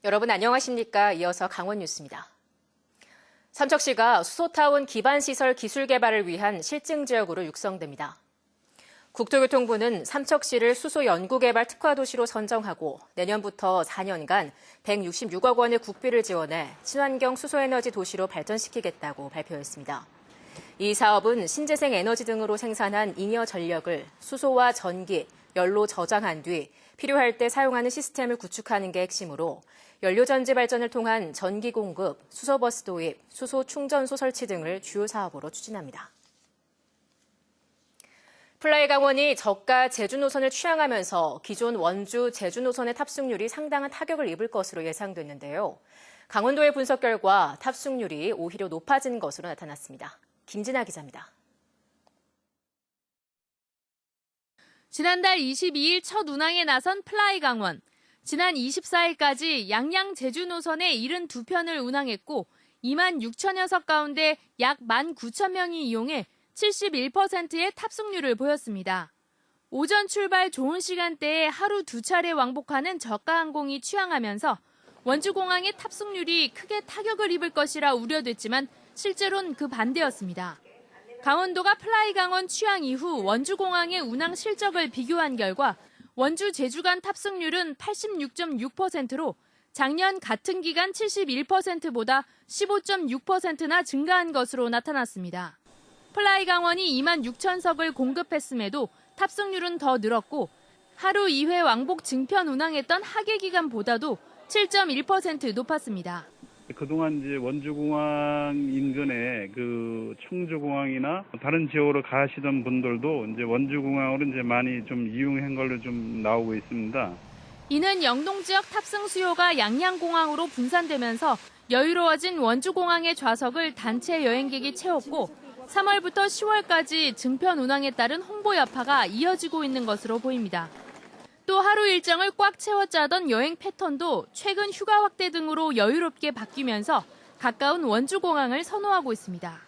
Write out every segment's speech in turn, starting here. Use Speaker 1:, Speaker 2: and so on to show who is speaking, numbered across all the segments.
Speaker 1: 여러분 안녕하십니까? 이어서 강원 뉴스입니다. 삼척시가 수소타운 기반시설 기술 개발을 위한 실증 지역으로 육성됩니다. 국토교통부는 삼척시를 수소 연구개발 특화도시로 선정하고 내년부터 4년간 166억 원의 국비를 지원해 친환경 수소에너지 도시로 발전시키겠다고 발표했습니다. 이 사업은 신재생 에너지 등으로 생산한 잉여 전력을 수소와 전기, 열로 저장한 뒤 필요할 때 사용하는 시스템을 구축하는 게 핵심으로 연료전지 발전을 통한 전기 공급, 수소버스 도입, 수소 충전소 설치 등을 주요 사업으로 추진합니다. 플라이강원이 저가 제주 노선을 취항하면서 기존 원주 제주 노선의 탑승률이 상당한 타격을 입을 것으로 예상됐는데요. 강원도의 분석 결과 탑승률이 오히려 높아진 것으로 나타났습니다. 김진아 기자입니다.
Speaker 2: 지난달 22일 첫 운항에 나선 플라이강원. 지난 24일까지 양양 제주 노선의 72편을 운항했고 2만 6천여 석 가운데 약 1만 9천 명이 이용해 71%의 탑승률을 보였습니다. 오전 출발 좋은 시간대에 하루 2차례 왕복하는 저가 항공이 취항하면서 원주공항의 탑승률이 크게 타격을 입을 것이라 우려됐지만 실제로는 그 반대였습니다. 강원도가 플라이강원 취항 이후 원주공항의 운항 실적을 비교한 결과 원주 제주 간 탑승률은 86.6%로 작년 같은 기간 71%보다 15.6%나 증가한 것으로 나타났습니다. 플라이강원이 2만 6천 석을 공급했음에도 탑승률은 더 늘었고 하루 2회 왕복 증편 운항했던 하계 기간보다도 7.1% 높았습니다.
Speaker 3: 그동안 이제 원주공항 인근에 그 청주공항이나 다른 지역으로 가시던 분들도 이제 원주공항으로 이제 많이 좀 이용한 걸로 좀 나오고 있습니다.
Speaker 2: 이는 영동 지역 탑승 수요가 양양공항으로 분산되면서 여유로워진 원주공항의 좌석을 단체 여행객이 채웠고 3월부터 10월까지 증편 운항에 따른 홍보 여파가 이어지고 있는 것으로 보입니다. 또 하루 일정을 꽉 채워 짜던 여행 패턴도 최근 휴가 확대 등으로 여유롭게 바뀌면서 가까운 원주공항을 선호하고 있습니다.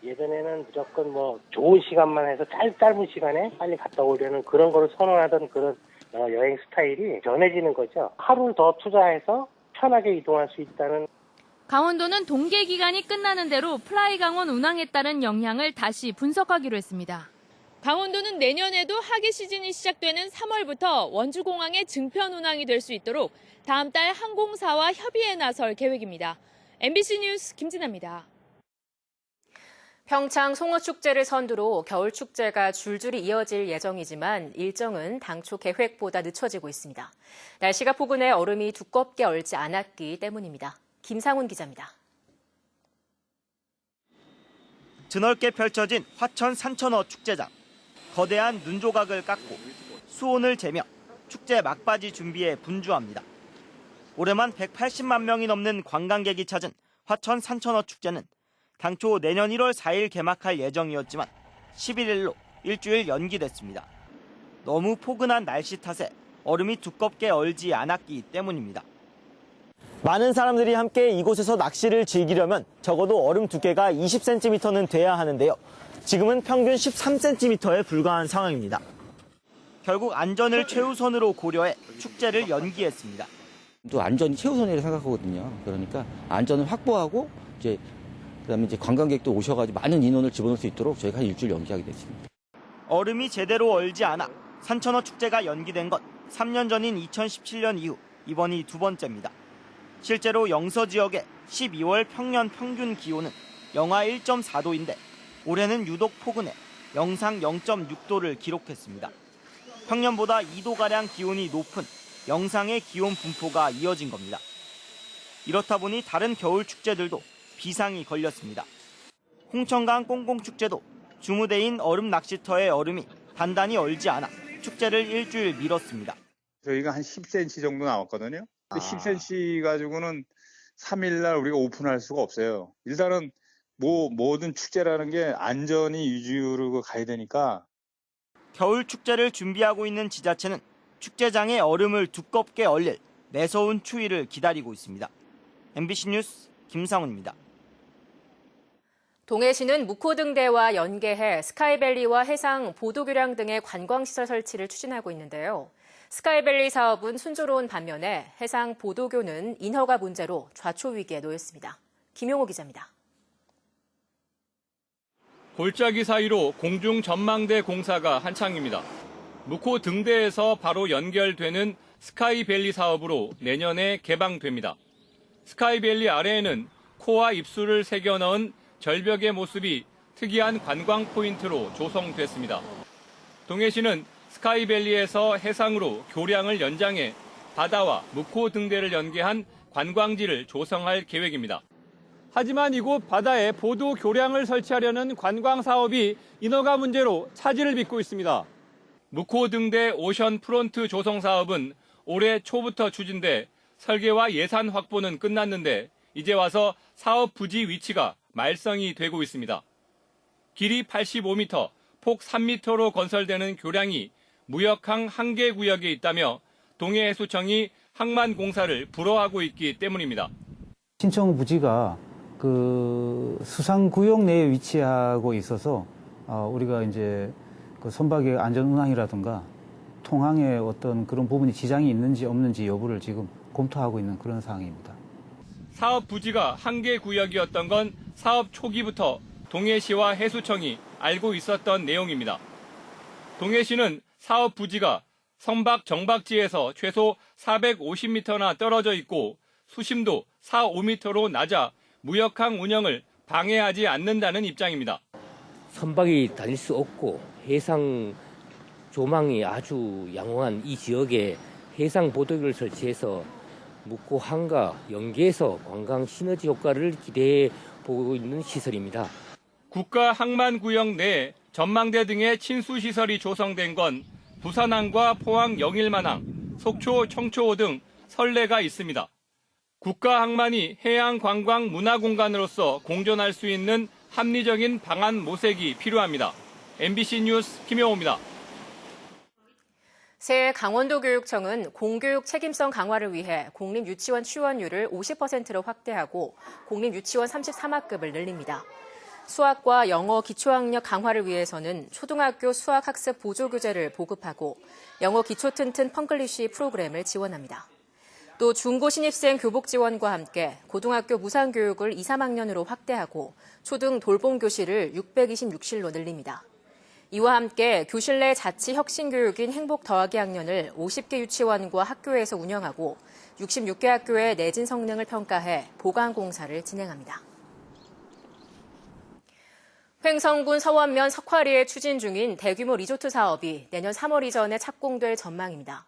Speaker 4: 예전에는 무조건 좋은 시간만 해서 짧은 시간에 빨리 갔다 오려는 그런 거를 선호하던 그런 여행 스타일이 변해지는 거죠. 하루를 더 투자해서 편하게 이동할 수 있다는.
Speaker 2: 강원도는 동계 기간이 끝나는 대로 플라이강원 운항에 따른 영향을 다시 분석하기로 했습니다. 강원도는 내년에도 하계 시즌이 시작되는 3월부터 원주공항의 증편 운항이 될 수 있도록 다음 달 항공사와 협의에 나설 계획입니다. MBC 뉴스 김진아입니다.
Speaker 1: 평창 송어축제를 선두로 겨울축제가 줄줄이 이어질 예정이지만 일정은 당초 계획보다 늦춰지고 있습니다. 날씨가 포근해 얼음이 두껍게 얼지 않았기 때문입니다. 김상훈 기자입니다.
Speaker 5: 드넓게 펼쳐진 화천 산천어 축제장. 거대한 눈조각을 깎고 수온을 재며 축제 막바지 준비에 분주합니다. 올해만 180만 명이 넘는 관광객이 찾은 화천 산천어 축제는 당초 내년 1월 4일 개막할 예정이었지만 11일로 일주일 연기됐습니다. 너무 포근한 날씨 탓에 얼음이 두껍게 얼지 않았기 때문입니다.
Speaker 6: 많은 사람들이 함께 이곳에서 낚시를 즐기려면 적어도 얼음 두께가 20cm는 돼야 하는데요. 지금은 평균 13cm에 불과한 상황입니다.
Speaker 5: 결국 안전을 최우선으로 고려해 축제를 연기했습니다.
Speaker 7: 또 안전이 최우선이라고 생각하거든요. 그러니까 안전을 확보하고 그다음에 관광객도 오셔가지고 많은 인원을 집어넣을 수 있도록 저희가 한 일주일 연기하게 됐습니다.
Speaker 5: 얼음이 제대로 얼지 않아 산천어 축제가 연기된 건 3년 전인 2017년 이후 이번이 두 번째입니다. 실제로 영서 지역의 12월 평년 평균 기온은 영하 1.4도인데 올해는 유독 포근해 영상 0.6도를 기록했습니다. 평년보다 2도가량 기온이 높은 영상의 기온 분포가 이어진 겁니다. 이렇다 보니 다른 겨울 축제들도 비상이 걸렸습니다. 홍천강 꽁꽁축제도 주무대인 얼음 낚시터의 얼음이 단단히 얼지 않아 축제를 일주일 미뤘습니다.
Speaker 8: 저희가 한 10cm 정도 나왔거든요. 10cm 가지고는 3일 날 우리가 오픈할 수가 없어요. 일단은 모든 축제라는 게 안전이 유지로 가야 되니까.
Speaker 5: 겨울 축제를 준비하고 있는 지자체는 축제장에 얼음을 두껍게 얼릴 매서운 추위를 기다리고 있습니다. MBC 뉴스 김상훈입니다.
Speaker 1: 동해시는 묵호등대와 연계해 스카이밸리와 해상 보도교량 등의 관광시설 설치를 추진하고 있는데요. 스카이밸리 사업은 순조로운 반면에 해상 보도교는 인허가 문제로 좌초 위기에 놓였습니다. 김용호 기자입니다.
Speaker 9: 골짜기 사이로 공중 전망대 공사가 한창입니다. 무코 등대에서 바로 연결되는 스카이밸리 사업으로 내년에 개방됩니다. 스카이밸리 아래에는 코와 입술을 새겨 넣은 절벽의 모습이 특이한 관광 포인트로 조성됐습니다. 동해시는 스카이밸리에서 해상으로 교량을 연장해 바다와 무코 등대를 연계한 관광지를 조성할 계획입니다. 하지만 이곳 바다에 보도 교량을 설치하려는 관광 사업이 인허가 문제로 차질을 빚고 있습니다. 무코 등대 오션 프론트 조성 사업은 올해 초부터 추진돼 설계와 예산 확보는 끝났는데 이제 와서 사업 부지 위치가 말썽이 되고 있습니다. 길이 85m, 폭 3m로 건설되는 교량이 무역항 한계 구역에 있다며 동해해수청이 항만 공사를 불허하고 있기 때문입니다.
Speaker 10: 신청 부지가 그 수상구역 내에 위치하고 있어서 우리가 이제 그 선박의 안전 운항이라든가 통항에 어떤 그런 부분이 지장이 있는지 없는지 여부를 지금 검토하고 있는 그런 상황입니다.
Speaker 9: 사업 부지가 한계 구역이었던 건 사업 초기부터 동해시와 해수청이 알고 있었던 내용입니다. 동해시는 사업 부지가 선박 정박지에서 최소 450m나 떨어져 있고 수심도 4, 5m로 낮아 무역항 운영을 방해하지 않는다는 입장입니다.
Speaker 11: 선박이 다닐 수 없고 해상 조망이 아주 양호한 이 지역에 해상 보도기를 설치해서 묵고 항과 연계해서 관광 시너지 효과를 기대해 보고 있는 시설입니다.
Speaker 9: 국가 항만구역 내에 전망대 등의 친수시설이 조성된 건 부산항과 포항 영일만항, 속초, 청초호 등 선례가 있습니다. 국가 항만이 해양 관광 문화 공간으로서 공존할 수 있는 합리적인 방안 모색이 필요합니다. MBC 뉴스 김영호입니다.
Speaker 1: 새해 강원도 교육청은 공교육 책임성 강화를 위해 공립유치원 취원율을 50%로 확대하고 공립유치원 33학급을 늘립니다. 수학과 영어 기초학력 강화를 위해서는 초등학교 수학학습 보조교재를 보급하고 영어 기초 튼튼 펑글리쉬 프로그램을 지원합니다. 또 중고 신입생 교복 지원과 함께 고등학교 무상교육을 2, 3학년으로 확대하고 초등 돌봄교실을 626실로 늘립니다. 이와 함께 교실 내 자치 혁신교육인 행복 더하기 학년을 50개 유치원과 학교에서 운영하고 66개 학교의 내진 성능을 평가해 보강 공사를 진행합니다. 횡성군 서원면 석화리에 추진 중인 대규모 리조트 사업이 내년 3월 이전에 착공될 전망입니다.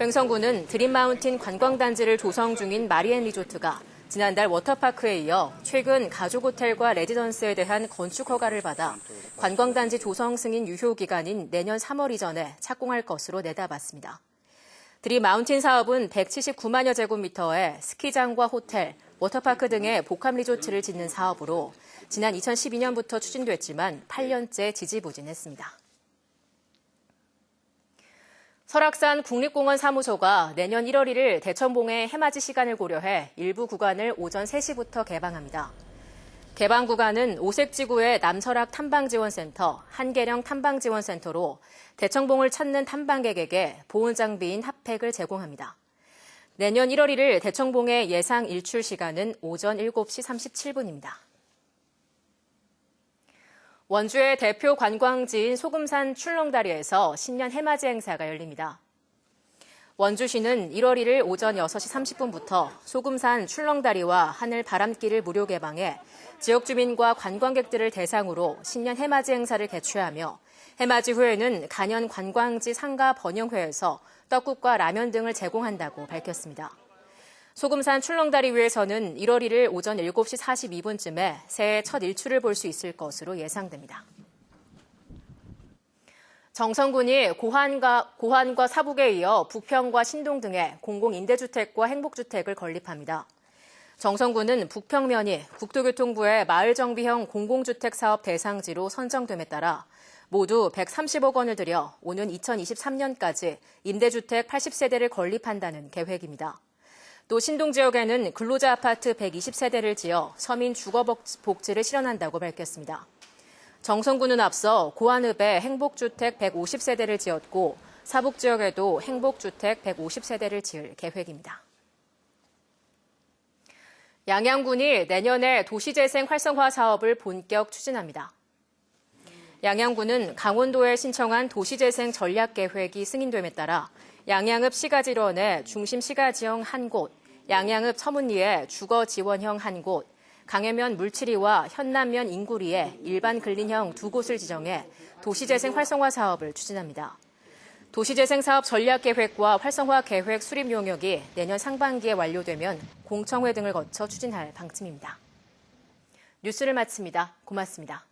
Speaker 1: 횡성군은 드림마운틴 관광단지를 조성 중인 마리엔 리조트가 지난달 워터파크에 이어 최근 가족호텔과 레지던스에 대한 건축 허가를 받아 관광단지 조성 승인 유효 기간인 내년 3월 이전에 착공할 것으로 내다봤습니다. 드림마운틴 사업은 179만여 제곱미터의 스키장과 호텔, 워터파크 등의 복합 리조트를 짓는 사업으로 지난 2012년부터 추진됐지만 8년째 지지부진했습니다. 설악산 국립공원 사무소가 내년 1월 1일 대천봉의 해맞이 시간을 고려해 일부 구간을 오전 3시부터 개방합니다. 개방 구간은 오색지구의 남설악 탐방지원센터, 한계령 탐방지원센터로 대청봉을 찾는 탐방객에게 보온장비인 핫팩을 제공합니다. 내년 1월 1일 대청봉의 예상 일출 시간은 오전 7시 37분입니다. 원주의 대표 관광지인 소금산 출렁다리에서 신년 해맞이 행사가 열립니다. 원주시는 1월 1일 오전 6시 30분부터 소금산 출렁다리와 하늘 바람길을 무료 개방해 지역 주민과 관광객들을 대상으로 신년 해맞이 행사를 개최하며 해맞이 후에는 간현 관광지 상가 번영회에서 떡국과 라면 등을 제공한다고 밝혔습니다. 소금산 출렁다리 위에서는 1월 1일 오전 7시 42분쯤에 새해 첫 일출을 볼 수 있을 것으로 예상됩니다. 정선군이 고환과 사북에 이어 부평과 신동 등의 공공임대주택과 행복주택을 건립합니다. 정선군은 북평면이 국토교통부의 마을정비형 공공주택 사업 대상지로 선정됨에 따라 모두 130억 원을 들여 오는 2023년까지 임대주택 80세대를 건립한다는 계획입니다. 또 신동 지역에는 근로자 아파트 120세대를 지어 서민 주거복지를 실현한다고 밝혔습니다. 정선군은 앞서 고안읍에 행복주택 150세대를 지었고 사북 지역에도 행복주택 150세대를 지을 계획입니다. 양양군이 내년에 도시재생 활성화 사업을 본격 추진합니다. 양양군은 강원도에 신청한 도시재생 전략계획이 승인됨에 따라 양양읍 시가지원에 중심 시가지형 1곳, 양양읍 서문리에 주거 지원형 1곳, 강해면 물치리와 현남면 인구리에 일반 근린형 2곳을 지정해 도시재생 활성화 사업을 추진합니다. 도시재생 사업 전략계획과 활성화 계획 수립 용역이 내년 상반기에 완료되면 공청회 등을 거쳐 추진할 방침입니다. 뉴스를 마칩니다. 고맙습니다.